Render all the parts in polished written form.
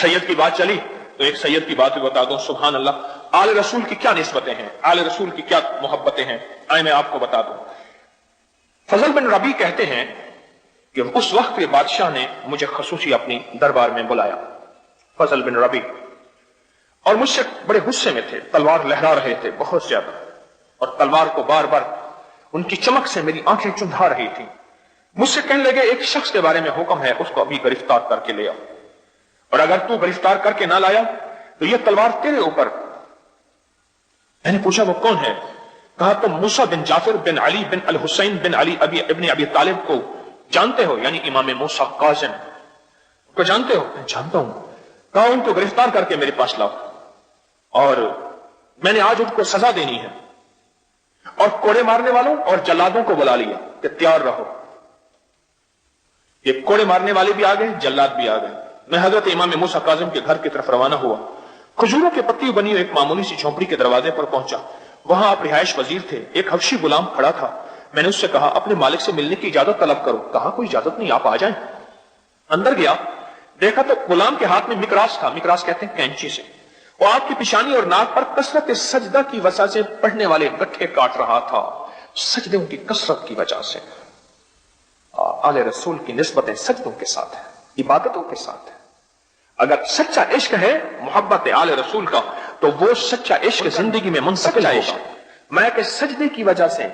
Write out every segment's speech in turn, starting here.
سید کی بات چلی تو ایک سید کی بات بھی بتا دوں. سبحان اللہ, آل رسول کی کیا نسبتیں ہیں, آل رسول کی کیا محبتیں ہیں, آئے میں آپ کو بتا دوں. فضل بن ربیع کہتے ہیں کہ اس وقت کے بادشاہ نے مجھے خصوصی اپنی دربار میں بلایا, فضل بن ربیع, اور مجھ سے بڑے غصے میں تھے, تلوار لہرا رہے تھے بہت زیادہ, اور تلوار کو بار بار ان کی چمک سے میری آنکھیں چندھا رہی تھی. مجھ سے کہنے لگے ایک شخص کے بارے میں حکم ہے, اس کو ابھی گرفتار کر کے لے آؤ, اور اگر تو گرفتار کر کے نہ لایا تو یہ تلوار تیرے اوپر. میں نے پوچھا وہ کون ہے؟ کہا تم موسیٰ بن جعفر بن علی بن الحسین بن علی ابن ابی طالب کو جانتے ہو, یعنی امام موسیٰ کاظم کو جانتے ہو؟ میں جانتا ہوں. کہا ان کو گرفتار کر کے میرے پاس لاؤ, اور میں نے آج ان کو سزا دینی ہے, اور کوڑے مارنے والوں اور جلادوں کو بلا لیا کہ تیار رہو. یہ کوڑے مارنے والے بھی آ گئے, جلاد بھی آ گئے. میں حضرت امام موسیٰ کاظم کے گھر کی طرف روانہ ہوا. کھجوروں کے پتی بنی ہوئی ایک معمولی سی جھونپڑی کے دروازے پر پہنچا. وہاں آپ رہائش وزیر تھے. ایک حبشی غلام کھڑا تھا. میں نے اس سے کہا اپنے مالک سے ملنے کی اجازت طلب کرو. کہا کوئی اجازت نہیں, آپ آ جائیں. اندر گیا, دیکھا تو غلام کے ہاتھ میں مکراس تھا, مکراس کہتے ہیں کینچی سے, وہ آپ کی پیشانی اور ناک پر کثرت سجدہ کی وجہ سے پڑھنے والے گٹھے کاٹ رہا تھا. سجدوں کی کثرت کی وجہ سے. آل رسول کی نسبتیں سجدوں کے ساتھ ہیں, عبادتوں کے ساتھ ہیں. اگر سچا عشق ہے محبت آل رسول کا, تو وہ سچا عشق زندگی میں منتقل ہوگا. میں کہ سجدے کی وجہ سے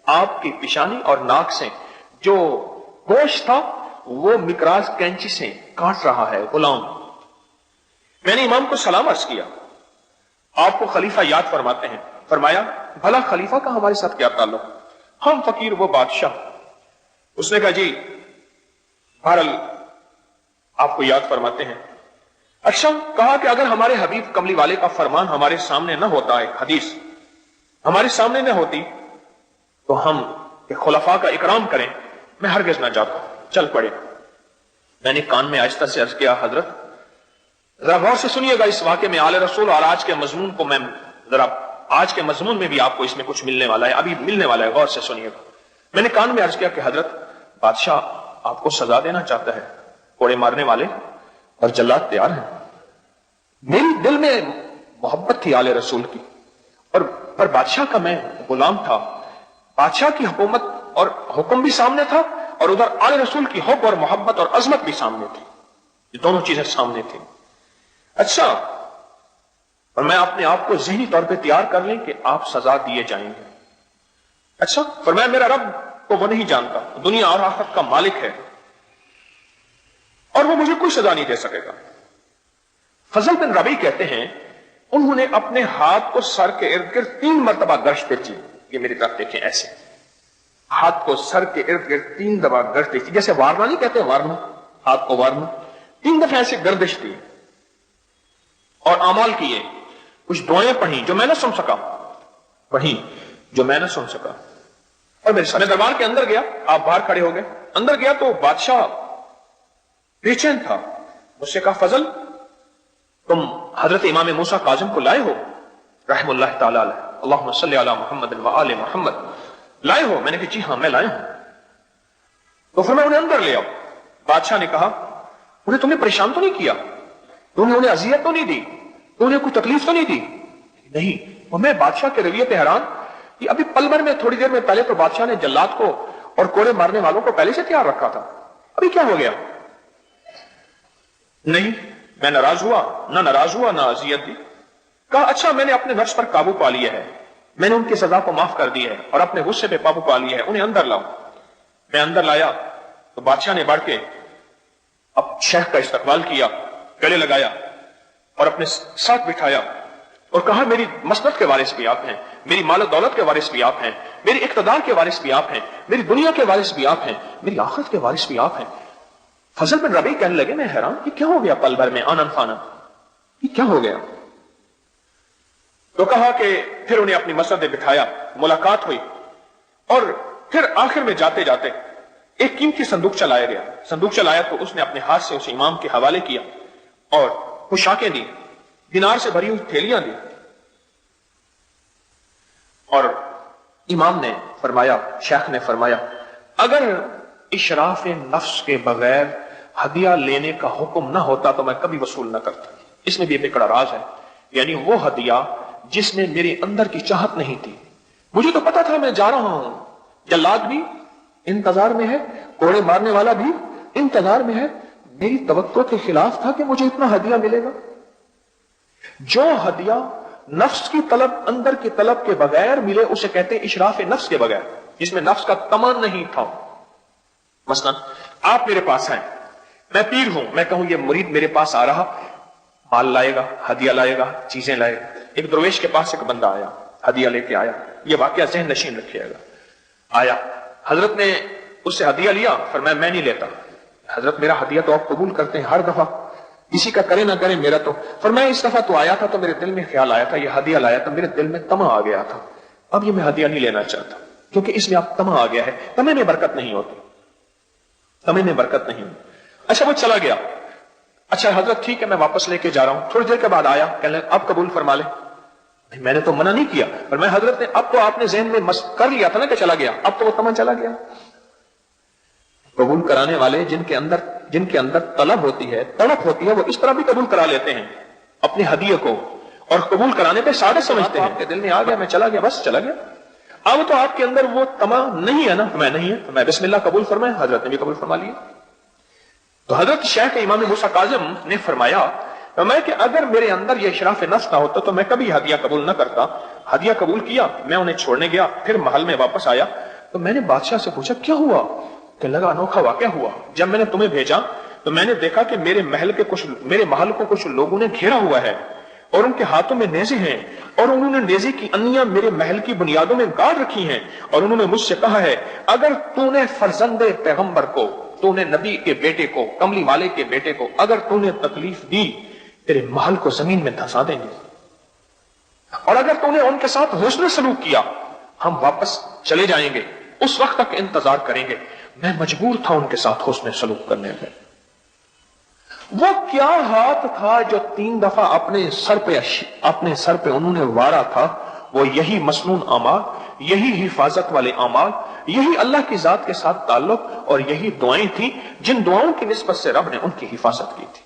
آپ کی پیشانی اور ناک سے جو گوشت تھا وہ مکراس کینچی سے کاٹ رہا ہے غلام. میں نے امام کو سلام عرض کیا, آپ کو خلیفہ یاد فرماتے ہیں. فرمایا بھلا خلیفہ کا ہمارے ساتھ کیا تعلق؟ ہم فقیر وہ بادشاہ. اس نے کہا جی بہرحال آپ کو یاد فرماتے ہیں. اچھا, کہا کہ اگر ہمارے حبیب کملی والے کا فرمان ہمارے سامنے نہ ہوتا, ایک حدیث ہمارے سامنے نہ ہوتی, تو ہم خلفاء کا اکرام کریں, میں ہرگز نہ جاتا. چل پڑے. میں نے کان میں آہستہ سے عرض کیا حضرت ذرا غور سے سنیے گا اس واقعے میں آل رسول, اور آج کے مضمون کو میں ذرا, آج کے مضمون میں بھی آپ کو اس میں کچھ ملنے والا ہے, ابھی ملنے والا ہے, غور سے سنیے گا. میں نے کان میں عرض کیا کہ حضرت بادشاہ آپ کو سزا دینا چاہتا ہے, کوڑے مارنے والے اور جلاد تیار ہیں. میری دل میں محبت تھی آل رسول کی, اور پر بادشاہ کا میں غلام تھا. بادشاہ کی حکومت اور حکم بھی سامنے تھا, اور ادھر آل رسول کی حب اور محبت اور عظمت بھی سامنے تھی. یہ دونوں چیزیں سامنے تھی. اچھا, اور میں اپنے آپ کو ذہنی طور پہ تیار کر لیں کہ آپ سزا دیے جائیں گے. اچھا, فرمایا میرا رب کو وہ نہیں جانتا, دنیا اور آخرت کا مالک ہے, اور وہ مجھے کوئی سزا نہیں دے سکے گا. فضل بن ربیع کہتے ہیں انہوں نے اپنے ہاتھ کو سر کے ارد گرد 3 مرتبہ گرش دیتی. یہ میری طرف دیکھیں, ایسے ہاتھ کو سر کے ارد گرد 3 دفعہ گرش دیتی, جیسے وارنا نہیں کہتے, وارنا, ہاتھ کو وارنا, 3 دفعہ ایسے گردش دی, اور اعمال کیے. کچھ دعائیں پڑھی جو میں نہ سن سکا, پڑھی جو میں نہ سن سکا. اور میں دربار کے اندر گیا, آپ باہر کھڑے ہو گئے. اندر گیا تو بادشاہ بے چین تھا. مجھ سے کہا فضل تم حضرت امام موسیٰ کاظم کو لائے ہو رحم اللہ تعالی علیہ, اللہم صلی علی محمد و آل محمد, لائے ہو؟ میں نے کہا جی ہاں میں لائے ہوں. تو پھر میں انہیں اندر لے آؤ. بادشاہ نے کہا انہیں تم نے پریشان تو نہیں کیا, تم نے انہیں اذیت تو نہیں دی, تم نے کوئی تکلیف تو نہیں دی؟ نہیں. اور میں بادشاہ کے رویے پہ حیران کہ ابھی پل بھر میں, تھوڑی دیر میں پہلے تو بادشاہ نے جلاد کو اور کوڑے مارنے والوں کو پہلے سے تیار رکھا تھا, ابھی کیا ہو گیا؟ نہیں, میں ناراض ہوا نہ اذیت دی. کہا اچھا میں نے اپنے نفس پر قابو پا لیا ہے, میں نے ان کی سزا کو معاف کر دی ہے, اور اپنے غصے پہ قابو پا لیا ہے, انہیں اندر لاؤ. میں اندر لایا تو بادشاہ نے بڑھ کے اب شیخ کا استقبال کیا, گلے لگایا اور اپنے ساتھ بٹھایا, اور کہا میری مسند کے وارث بھی آپ ہیں, میری مال و دولت کے وارث بھی آپ ہیں, میری اقتدار کے وارث بھی آپ ہیں, میری دنیا کے وارث بھی آپ ہیں, میری آخرت کے وارث بھی آپ ہیں. فضل بن ربیع کہنے لگے میں حیران کہ کیا ہو گیا پل بھر میں آنن فانن, یہ کیا ہو گیا؟ تو کہا کہ پھر انہیں اپنی مسند بٹھایا, ملاقات ہوئی, اور پھر آخر میں جاتے جاتے ایک قیمتی صندوق چلایا گیا. صندوق چلایا تو اس نے اپنے ہاتھ سے اسے امام کے حوالے کیا, اور پوشاکیں دی, دینار سے بھری ہوئی تھیلیاں دی, اور امام نے فرمایا, شیخ نے فرمایا اگر اشراف نفس کے بغیر ہدیہ لینے کا حکم نہ ہوتا تو میں کبھی وصول نہ کرتا. اس میں بھی ایک بڑا راز ہے. یعنی وہ ہدیہ جس میں میرے اندر کی چاہت نہیں تھی. مجھے تو پتا تھا میں جا رہا ہوں. جلاد بھی انتظار میں ہے, کوڑے مارنے والا بھی انتظار میں ہے. میری توقع کے خلاف تھا کہ مجھے اتنا ہدیہ ملے گا. جو ہدیہ نفس کی طلب, اندر کی طلب کے بغیر ملے اسے کہتے ہیں اشراف نفس کے بغیر, جس میں نفس کا تمنا نہیں تھا. مثلا آپ میرے پاس آئیں, میں پیر ہوں, میں کہوں یہ مرید میرے پاس آ رہا, مال لائے گا, ہدیہ لائے گا, چیزیں لائے گا. ایک درویش کے پاس ایک بندہ آیا, ہدیہ لے کے آیا. یہ واقعہ ذہن نشین رکھیے گا. آیا, حضرت نے اس سے ہدیہ لیا, فرمایا میں نہیں لیتا. حضرت میرا ہدیہ تو آپ قبول کرتے ہیں ہر دفعہ, کسی کا کرے نہ کرے میرا تو. فرمایا اس دفعہ تو آیا تھا تو میرے دل میں خیال آیا تھا, یہ ہدیہ لایا تھا, میرے دل میں تما آ گیا تھا, اب یہ میں ہدیہ نہیں لینا چاہتا, کیونکہ اس میں آپ تما آ گیا ہے. تمے میں برکت نہیں ہوتی, تمے میں برکت نہیں ہوتی. اچھا وہ چلا گیا. اچھا حضرت ٹھیک ہے میں واپس لے کے جا رہا ہوں. تھوڑی دیر کے بعد آیا, کہنے اب قبول فرما لے. میں نے تو منع نہیں کیا, پر میں حضرت نے اب تو آپ نے ذہن میں کر لیا تھا نا کہ چلا گیا, اب تو وہ تمنا چلا گیا. قبول کرانے والے جن کے اندر طلب ہوتی ہے, تڑپ ہوتی ہے, وہ اس طرح بھی قبول کرا لیتے ہیں اپنے ہدیے کو, اور قبول کرانے پہ سادہ سمجھتے ہیں. آپ کے دل میں آ گیا میں چلا گیا, بس چلا گیا. اب تو آپ کے اندر وہ تما نہیں ہے نا, میں نہیں ہے, میں بسم اللہ قبول فرمائے. حضرت نے بھی قبول فرما لیا. تو حضرت شیخ امام موسیٰ کاظم نے فرمایا کہ اگر میرے اندر یہ اشراف نفس نہ ہوتا تو میں کبھی ہدیہ قبول نہ کرتا. ہدیہ قبول کیا, میں انہیں چھوڑنے گیا, پھر محل میں واپس آیا تو میں نے بادشاہ سے پوچھا کیا ہوا, کہ لگا انوکھا واقعہ ہوا. جب میں نے تمہیں بھیجا تو میں نے دیکھا کہ میرے محل کو کچھ لوگوں نے گھیرا ہوا ہے, اور ان کے ہاتھوں میں نیزے ہیں, اور انہوں نے نیزے کی انیاں میرے محل کی بنیادوں میں گاڑ رکھی ہیں, اور انہوں نے مجھ سے کہا ہے اگر تو نے فرزند پیغمبر کو, تو نے نبی کے بیٹے کو, کملی والے کے بیٹے کو اگر تو نے تکلیف دی, تیرے محل کو زمین میں دھسا دیں گے, اور اگر تو نے ان کے ساتھ حسن سلوک کیا ہم واپس چلے جائیں گے, اس وقت تک انتظار کریں گے. میں مجبور تھا ان کے ساتھ حسن سلوک کرنے میں. وہ کیا ہاتھ تھا جو 3 دفعہ اپنے سر پہ انہوں نے وارا تھا, وہ یہی مسنون اعمال, یہی حفاظت والے اعمال, یہی اللہ کی ذات کے ساتھ تعلق, اور یہی دعائیں تھیں جن دعاؤں کی نسبت سے رب نے ان کی حفاظت کی تھی.